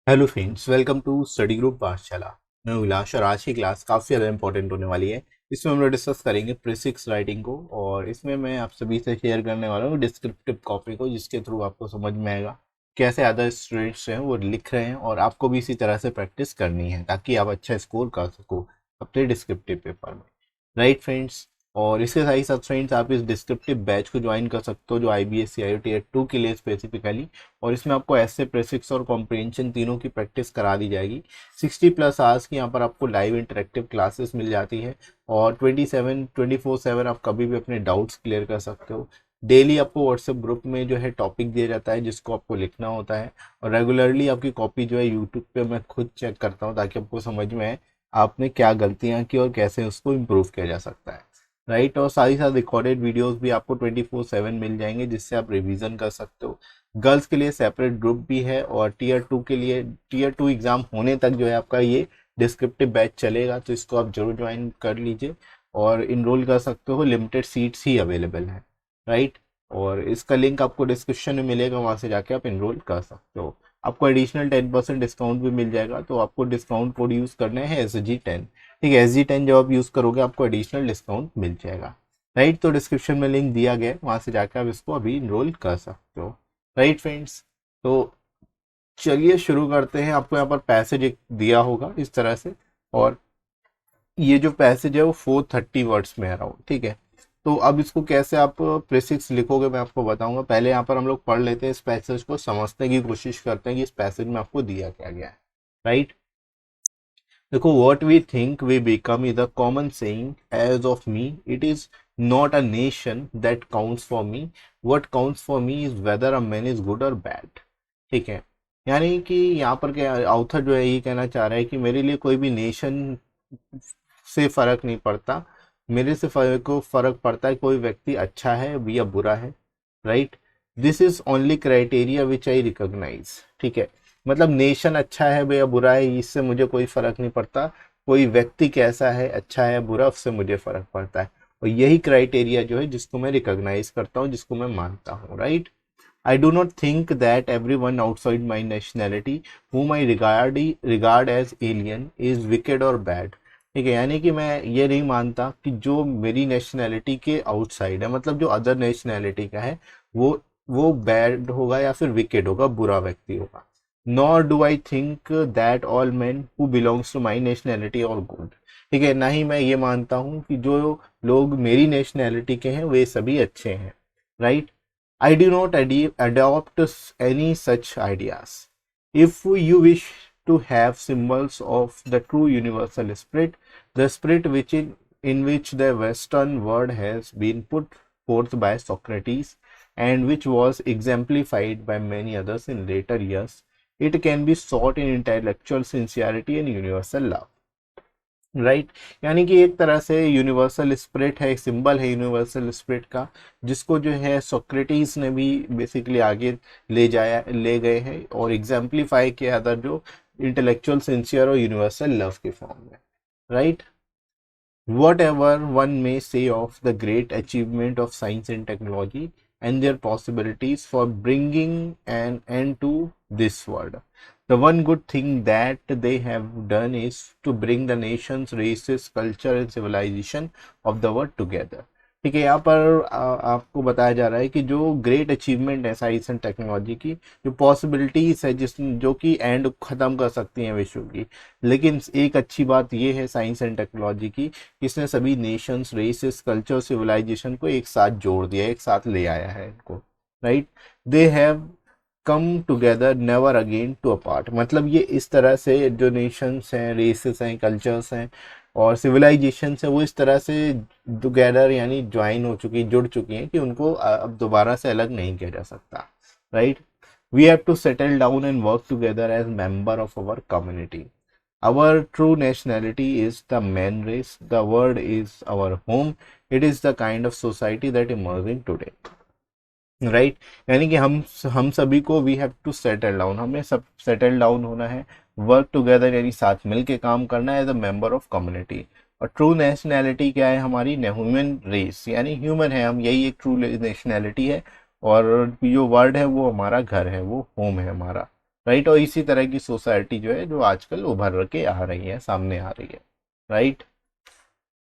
Hello friends, welcome to study group Pathshala. मैं उल्लास और आज की क्लास काफ़ी ज़्यादा इंपॉर्टेंट होने वाली है। इसमें हम लोग डिस्कस करेंगे प्रीफिक्स राइटिंग को और इसमें मैं आप सभी से शेयर करने वाला हूँ डिस्क्रिप्टिव कॉपी को, जिसके थ्रू आपको समझ में आएगा कैसे अदर स्टूडेंट्स हैं वो लिख रहे हैं और आपको भी इसी तरह से प्रैक्टिस करनी है ताकि आप अच्छा स्कोर कर सको अपने डिस्क्रिप्टिव पेपर में। राइट फ्रेंड्स, और इसके साथ ही साथ फ्रेंड्स आप इस डिस्क्रिप्टिव बैच को ज्वाइन कर सकते हो जो IBSC IIT टीयर 2 के लिए स्पेसिफिकली, और इसमें आपको ऐसे प्रेफिक्स और कॉम्प्रिहेंशन तीनों की प्रैक्टिस करा दी जाएगी। 60+ आवर्स की यहाँ पर आपको लाइव इंटरेक्टिव क्लासेस मिल जाती है और 24/7 आप कभी भी अपने डाउट्स क्लियर कर सकते हो। डेली आपको व्हाट्सएप ग्रुप में जो है टॉपिक दिया जाता है जिसको आपको लिखना होता है, और रेगुलरली आपकी कॉपी जो है यूट्यूब पे मैं खुद चेक करता हूँ ताकि आपको समझ में आए आपने क्या गलतियाँ की और कैसे उसको इम्प्रूव किया जा सकता है। राइट, और साथ ही साथ रिकॉर्डेड वीडियोस भी आपको 24/7 मिल जाएंगे जिससे आप रिवीजन कर सकते हो। गर्ल्स के लिए सेपरेट ग्रुप भी है और टीयर 2 के लिए टीयर 2 एग्जाम होने तक जो है आपका ये डिस्क्रिप्टिव बैच चलेगा, तो इसको आप जरूर ज्वाइन कर लीजिए और इनरोल कर सकते हो। लिमिटेड सीट्स ही अवेलेबल है। राइट, और इसका लिंक आपको डिस्क्रिप्शन में मिलेगा, वहां से जाके आप इनरोल कर सकते हो। आपको एडिशनल 10% डिस्काउंट भी मिल जाएगा, तो आपको डिस्काउंट कोड यूज करना है SG10। ठीक है, SG10 जब आप यूज करोगे आपको एडिशनल डिस्काउंट मिल जाएगा। राइट, तो डिस्क्रिप्शन में लिंक दिया गया है, वहां से जाकर आप इसको अभी इनरोल कर सकते हो। राइट फ्रेंड्स, तो चलिए शुरू करते हैं। आपको यहाँ पर पैसेज एक दिया होगा इस तरह से, और ये जो पैसेज है वो 430 वर्ड्स में है अराउंड। ठीक है, तो अब इसको कैसे आप प्रीफिक्स लिखोगे मैं आपको बताऊंगा। पहले यहाँ पर हम लोग पढ़ लेते हैं, इस पैसेज को समझने की कोशिश करते हैं कि इस पैसेज में आपको दिया क्या गया है। राइट, देखो, what we think we become is a common saying as of me. It is not a nation that counts for me. What counts for me is whether a man is good or bad. ठीक है, यानी कि यहाँ पर क्या author जो है ये कहना चाह रहा है कि मेरे लिए कोई भी नेशन से फर्क नहीं पड़ता। मेरे से फर्क पड़ता है कोई व्यक्ति अच्छा है या बुरा है। Right, this is only criteria which I recognise. ठीक है, मतलब नेशन अच्छा है या बुरा है इससे मुझे कोई फर्क नहीं पड़ता, कोई व्यक्ति कैसा है अच्छा है बुरा उससे मुझे फर्क पड़ता है। और यही क्राइटेरिया जो है जिसको मैं रिकॉग्नाइज करता हूँ, जिसको मैं मानता हूँ। Right, I do not think that everyone outside my nationality whom I regard as alien is wicked or bad। ठीक है, यानी कि मैं ये नहीं मानता कि जो मेरी नेशनैलिटी के आउटसाइड है, मतलब जो अदर नेशनैलिटी का है, वो बैड होगा या फिर विकेड होगा, बुरा व्यक्ति होगा। Nor do I think that all men who belongs to my nationality are good. ठीक है, ना ही मैं ये मानता हूँ कि जो लोग मेरी नेशनैलिटी के हैं वे सभी अच्छे हैं। Right, I do not adopt any such ideas. If you wish to have symbols of the true universal spirit, the spirit in which the Western world has been put forth by Socrates and which was exemplified by many others in later years, it can be sought in intellectual sincerity and universal love. Right, यानी कि एक तरह से universal spirit है, एक symbol है universal spirit का, जिसको जो है सोक्रेटिस ने भी बेसिकली आगे ले गए हैं और एग्जाम्पलीफाई किया अदर जो इंटेलेक्चुअल सिंसियर और यूनिवर्सल लव के फॉर्म में। Right, whatever one may say of the great achievement of science and technology and their possibilities for bringing an end to this world, the one good thing that they have done is to bring the nations, races, culture and civilization of the world together। ठीक है, यहाँ पर आपको बताया जा रहा है कि जो ग्रेट अचीवमेंट है साइंस एंड टेक्नोलॉजी की, जो पॉसिबिलिटीज है जो कि एंड खत्म कर सकती हैं विश्व की, लेकिन एक अच्छी बात यह है साइंस एंड टेक्नोलॉजी की, इसने सभी नेशंस, रेसेस, कल्चर, सिविलाइजेशन को एक साथ जोड़ दिया, एक साथ ले आया है इनको। Right, they have come together never again to apart. मतलब ये इस तरह से जो नेशंस हैं, रेसेस हैं, कल्चर्स हैं और सिविलाइजेशन है वो इस तरह से टुगेदर यानी ज्वाइन हो चुकी, जुड़ चुकी हैं कि उनको अब दोबारा से अलग नहीं किया जा सकता। Right, we have to settle down and work together as member of our community. Our true nationality is the man race. The world is our home. It is the kind of society that emerging today. Right, यानी कि हम सभी को we have to settle down, हमें सब settle down होना है, work together यानी साथ मिल के काम करना है as a member of community. और ट्रू नेशनैलिटी क्या है हमारी, ह्यूमन रेस यानी ह्यूमन है हम, यही एक ट्रू नेशनैलिटी है। और जो वर्ल्ड है वो हमारा घर है, वो होम है हमारा। राइट। और इसी तरह की सोसाइटी जो है जो आजकल उभर के आ रही है, सामने आ रही है, right.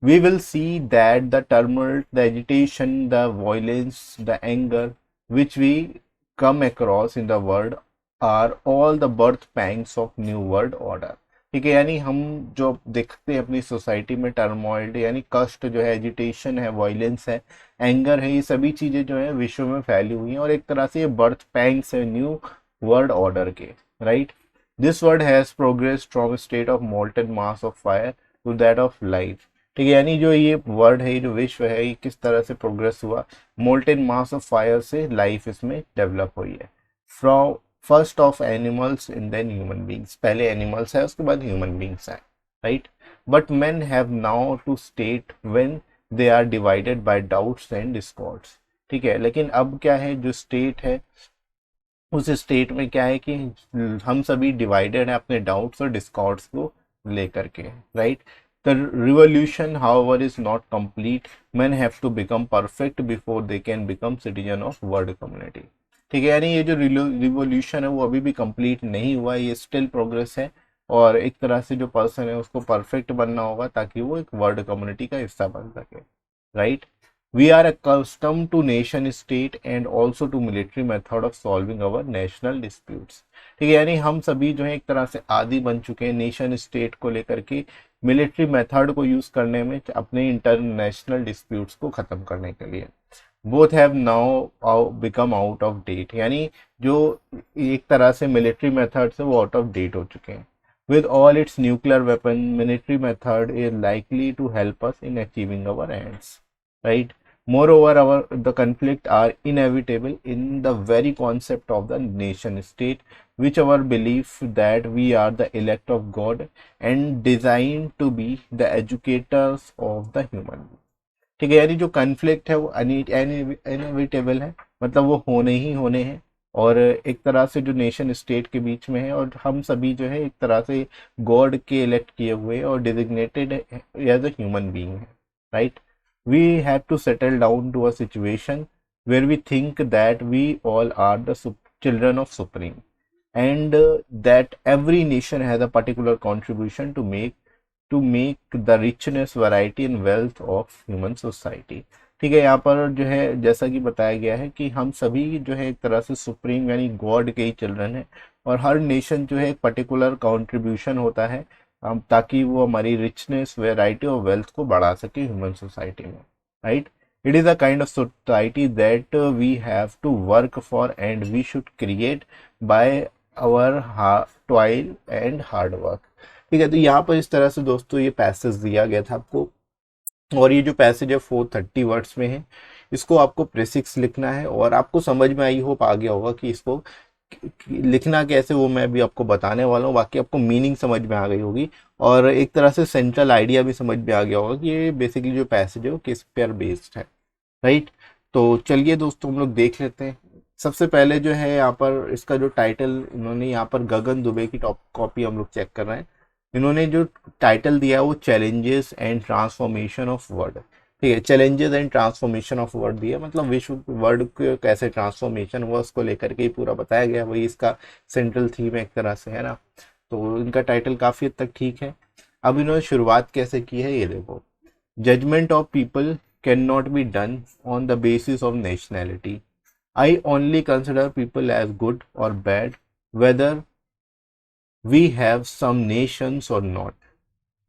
We will see that the tumult, the agitation, the violence, the anger which we come across in the world are all the birth pangs of new world order। ठीक है, यानी हम जो देखते हैं अपनी सोसाइटी में टर्मोइल, यानी कष्ट जो है, एजिटेशन है, वायलेंस है, एंगर है, ये सभी चीजें जो है विश्व में फैली हुई हैं और एक तरह से ये बर्थ पैंग्स है न्यू वर्ल्ड ऑर्डर के, right. This world has progressed from state of molten mass of fire to that of life. ठीक है, यानी जो ये वर्ड है, ये जो विश्व है, ये किस तरह से प्रोग्रेस हुआ, मोल्टेन मास ऑफ फायर से लाइफ इसमें डेवलप हुई है। From first of animals in then human beings, पहले एनिमल्स है उसके बाद ह्यूमन बींग्स है, right. But men have now to state when they are divided by doubts and discords. ठीक है, लेकिन अब क्या है, जो स्टेट है उस स्टेट में क्या है कि हम सभी डिवाइडेड है अपने डाउट्स और डिस्कॉर्ड्स को लेकर के, right. The revolution however is not complete, men have to become perfect before they can become citizen of world community. ठीक है, यानी ये जो रिवोल्यूशन है वो अभी भी कंप्लीट नहीं हुआ, ये स्टिल प्रोग्रेस है और एक तरह से जो पर्सन है उसको परफेक्ट बनना होगा ताकि वो एक वर्ल्ड कम्युनिटी का हिस्सा बन सके, right. We are accustomed to nation state and also to military method of solving our national disputes। ठीक है, यानी हम सभी जो है एक तरह से आदी बन चुके हैं नेशन स्टेट को लेकर के, मिलिट्री मेथड को यूज करने में अपने इंटरनेशनल डिस्प्यूट्स को खत्म करने के लिए। Both have now become out of date, यानी जो एक तरह से मिलिट्री मेथड से वो आउट ऑफ डेट हो चुके हैं। With all its nuclear weapon, military method is likely to help us in achieving our ends, right? Moreover, the conflict are inevitable in the very concept of the nation state, which our belief that we are the elect of God and designed to be the educators of the human। ठीक है, यानी जो conflict है वो inevitable है, मतलब वो होने ही होने हैं और एक तरह से जो नेशन स्टेट के बीच में है और हम सभी जो है एक तरह से गॉड के इलेक्ट किए हुए और designated as a human being है, right. We have to settle down to a situation where we think that we all are the children of Supreme and that every nation has a particular contribution to make the richness, variety and wealth of human society। ठीक है, यहाँ पर जो है जैसा कि बताया गया है कि हम सभी जो है एक तरह से सुप्रीम यानी गॉड के ही चिल्ड्रन है और हर नेशन जो है एक पर्टिकुलर कंट्रीब्यूशन होता है ताकि वो हमारी रिचनेस, वेराइटी और वेल्थ को बढ़ा सके ह्यूमन सोसाइटी में, right. It is a kind of society that we have to work for and we should create by our toil and hard work. ठीक है, तो यहाँ पर इस तरह से दोस्तों ये पैसेज दिया गया था आपको और ये जो पैसेज है 430 वर्ड्स में है, इसको आपको प्रीफिक्स लिखना है और आपको समझ में आई होप आ गया होगा कि इसको लिखना कैसे वो मैं भी आपको बताने वाला हूँ। बाकी आपको मीनिंग समझ में आ गई होगी और एक तरह से सेंट्रल आइडिया भी समझ में आ गया होगा कि ये बेसिकली जो पैसेज है वो किस पर बेस्ड है, राइट। तो चलिए दोस्तों हम लोग देख लेते हैं। सबसे पहले जो है यहाँ पर इसका जो टाइटल इन्होंने यहाँ पर गगन दुबे की टॉप कॉपी हम लोग चेक कर रहे हैं। इन्होंने जो टाइटल दिया है वो challenges and transformation of world. ठीक है, challenges and transformation of world दिया, मतलब विश्व वर्ल्ड के कैसे ट्रांसफॉर्मेशन हुआ उसको लेकर के ही पूरा बताया गया, वही इसका सेंट्रल थीम है एक तरह से, है ना। तो इनका टाइटल काफी हद तक ठीक है। अब इन्होंने शुरुआत कैसे की है ये देखो। Judgment of people can not be done on the basis of nationality. I only consider people as good और bad whether we have some nations or not।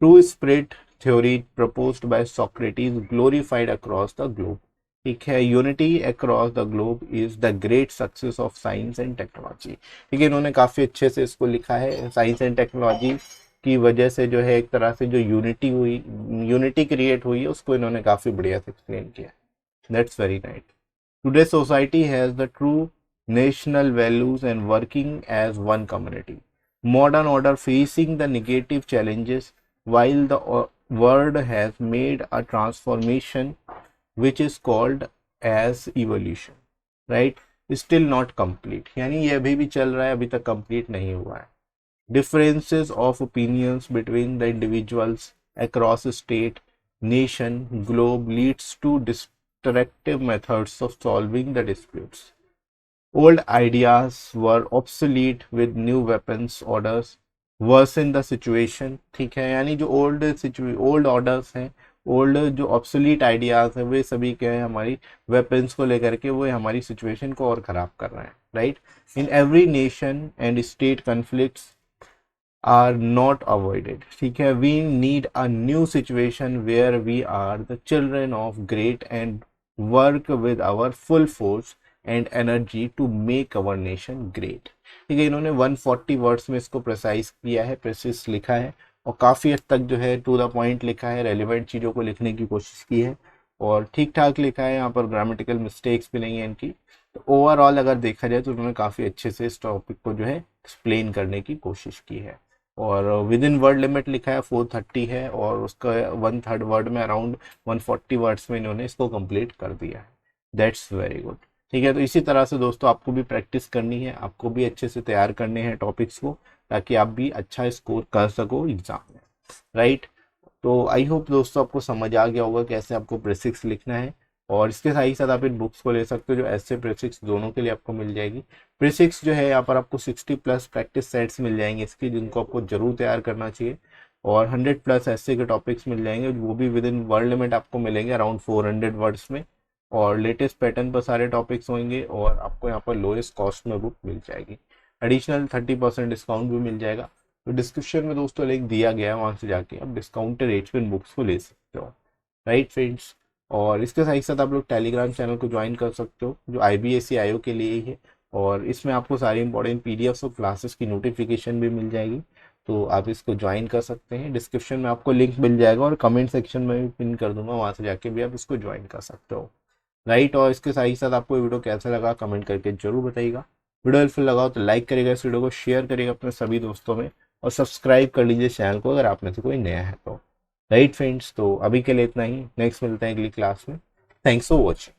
True spirit theory proposed by Socrates glorified across the globe। ठीक है, unity across the globe is the great success of science and technology. ठीक है, इन्होंने काफी अच्छे से इसको लिखा है। साइंस एंड टेक्नोलॉजी की वजह से जो है एक तरह से जो यूनिटी क्रिएट हुई है उसको इन्होंने काफी बढ़िया से एक्सप्लेन किया। That's very nice. Today society has the true national values and working as one community। Modern order facing the negative challenges while the world has made a transformation which is called as evolution, right? Still not complete, यानी ये अभी भी चल रहा है, अभी तक complete नहीं हुआ है। Differences of opinions between the individuals across state, nation, globe leads to destructive methods of solving the disputes। Old ideas were obsolete with new weapons orders worsen the situation. ठीक है, यानी जो ओल्ड ऑर्डर्स हैं, old जो obsolete ideas हैं, वे सभी क्या है हमारी वेपन्स को लेकर के वो हमारी सिचुएशन को और ख़राब कर रहे हैं, right. In every nation and state conflicts are not avoided. ठीक है, we need a new situation where we are the children of great and work with our full force and energy to make our nation great. ठीक है, इन्होंने 140 words में इसको precise किया है, precious लिखा है और काफ़ी हद तक जो है टू द पॉइंट लिखा है, रेलिवेंट चीज़ों को लिखने की कोशिश की है और ठीक ठाक लिखा है, यहाँ पर ग्रामेटिकल मिस्टेक्स भी नहीं है इनकी। तो ओवरऑल अगर देखा जाए तो उन्होंने काफ़ी अच्छे से इस टॉपिक को जो है एक्सप्लेन करने की कोशिश की है और विद इन वर्ड लिमिट लिखा है 430 है और उसका 1/3 वर्ड में अराउंड 140 वर्ड्स में इन्होंने इसको कंप्लीट कर दिया है। That's very good. ठीक है, तो इसी तरह से दोस्तों आपको भी प्रैक्टिस करनी है, आपको भी अच्छे से तैयार करने हैं टॉपिक्स को, ताकि आप भी अच्छा स्कोर कर सको एग्जाम में, राइट। तो आई होप दोस्तों आपको समझ आ गया होगा कैसे आपको प्रेसिक्स लिखना है और इसके साथ ही साथ आप इन बुक्स को ले सकते हो जो ऐसे प्रेसिक्स दोनों के लिए आपको मिल जाएगी। प्रेसिक्स जो है यहाँ पर आपको 60+ प्रैक्टिस सेट्स मिल जाएंगे इसकी, जिनको आपको जरूर तैयार करना चाहिए और 100+ ऐसे के टॉपिक्स मिल जाएंगे, वो भी विद इन वर्ड लिमिट आपको मिलेंगे अराउंड 400 वर्ड्स में और लेटेस्ट पैटर्न पर सारे टॉपिक्स होंगे और आपको यहाँ पर लोएस्ट कॉस्ट में बुक मिल जाएगी। एडिशनल 30% डिस्काउंट भी मिल जाएगा। तो डिस्क्रिप्शन में दोस्तों लिंक दिया गया है, वहाँ से जाके आप डिस्काउंटेड रेट पे इन बुक्स को ले सकते हो, राइट फ्रेंड्स। और इसके साथ साथ आप लोग टेलीग्राम चैनल को ज्वाइन कर सकते हो जो IBSC IO के लिए ही है और इसमें आपको सारी इंपॉर्टेंट PDFs और क्लासेस की नोटिफिकेशन भी मिल जाएगी, तो आप इसको ज्वाइन कर सकते हैं। डिस्क्रिप्शन में आपको लिंक मिल जाएगा और कमेंट सेक्शन में भी पिन कर दूंगा, वहाँ से जाके भी आप इसको ज्वाइन कर सकते हो, राइट। और इसके साथ ही साथ आपको वीडियो कैसा लगा कमेंट करके जरूर बताइएगा। वीडियो हेल्पफुल लगा हो तो लाइक करिएगा, इस वीडियो को शेयर करिएगा अपने सभी दोस्तों में और सब्सक्राइब कर लीजिए चैनल को अगर आप में से कोई नया है तो, राइट फ्रेंड्स। तो अभी के लिए इतना ही, नेक्स्ट मिलते हैं अगली क्लास में। Thanks for watching.